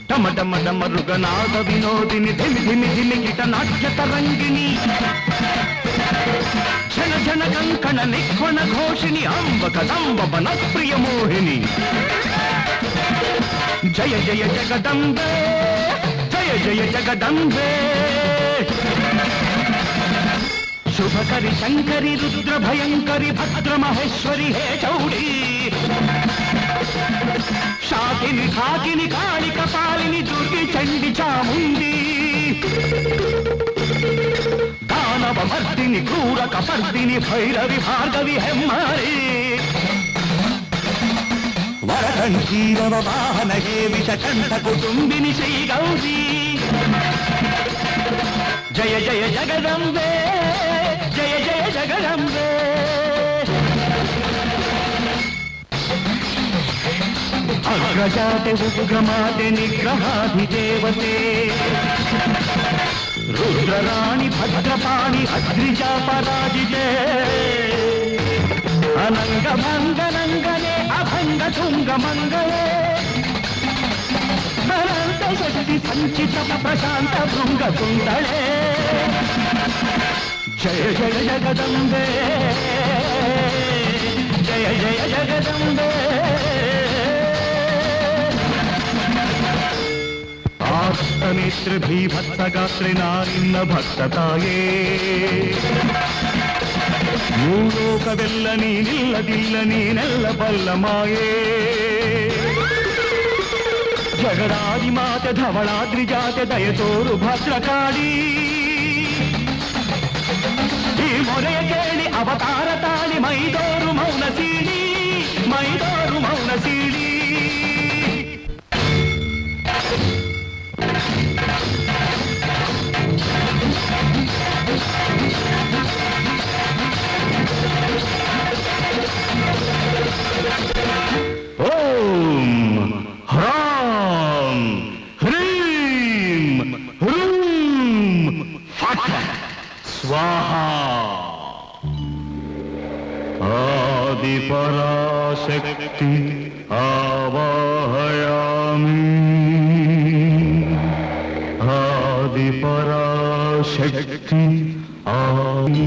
ಡಮ ಡಮ ಡಮ ಋಗನಾದ ವಿನೋದಿನಿ ಧಿಮಿ ಧಿಮಿ ಧಿಮಿ ಕಿಟ ನಾಟ್ಯ ತರಂಗಿಣಿ ಝನ ಝನ ಕಂಕಣ ನಿಕ್ವಣ ಘೋಷಿಣಿ ಅಂಬ ಕದಂಬ ಬನ ಪ್ರಿಯ ಮೋಹಿನಿ ಜಯ ಜಯ ಜಗದಂಬೆ ಜಯ ಜಯ ಜಗದಂಬೆ ಶುಭಕರಿ ಶಂಕರಿ ರುದ್ರ ಭಯಂಕರಿ ಭದ್ರ ಮಹೇಶ್ವರಿ ಹೇ ಚೌಡಿ ಶಾಕಿನಿ ಖಾಕಿನಿ ಕಾಳಿ ಕಪಾಲಿನಿ ದುರ್ಗಿ ಚಂಡಿ ಚಾಮುಂಡಿ ದಾನವ ಮರ್ದಿನಿ ಕ್ರೂರ ಕಪರ್ದಿನಿ ಭೈರವಿ ಭಾರ್ಗವಿ ಹೆಮ್ಮಾರಿ ವರಕಂಠೀರವ ವಾಹನ ಹೇ ವಿಷಕಂಠ ಕುಟುಂಬಿನಿ ಶ್ರೀ ಗೌರಿ ಜಯ ಜಯ ಜಗದಂಬೆ ಜಯ ಜಯ ಜಗದಂಬೆ ಅಗ್ರಜಾತೆ ಉಗ್ರಮಾತೆ ನಿಗ್ರಹಾಧಿದೇವತೆ ರುದ್ರರಾಣಿ ಭದ್ರಪಾಣಿ ಅದ್ರಿಜಾ ಪರಾಜಿತೆ ಅನಂಗ ಭಂಗನಂಗನೆ ಅಭಂಗ ತುಂಗ ಮಂಗಳೆ ಅನಂತ ಶಕ್ತಿ ಸಂಚಿತ ಪ್ರಶಾಂತ ಭೃಂಗ ತುಂದಳೆ ಜಯ ಜಯ ಜಗದಂಬೆ ಜಯ ಜಯ ಜಗದಂಬೆ ಆಸ್ತನೇತ್ರ ಭೀಭತ್ಸ ಗಾತ್ರೆ ನಾರಿನ್ನ ಭಕ್ತತಾಯೇ ಮೂಲೋಕವೆಲ್ಲ ನೀನಿಲ್ಲದಿಲ್ಲ ನೀನೆಲ್ಲ ಬಲ್ಲ ಮಾಯೇ ಜಗದಾದಿ ಮಾತೆ ಧವಳಾದ್ರಿ ಜಾತೆ ದಯತೋರು ಭದ್ರಕಾಳಿ ಈ ಮೊರೆಯ ಕೇಳಿ ಅವತಾರ ತಾಳಿ ಮೈದೋರು ಮೌನ ಸೀಳಿ ಮೈದೋರು ಮೌನ ಸೀಳಿ आदिपराशक्ति आवाहयामि आदिपराशक्ति आवाहयामि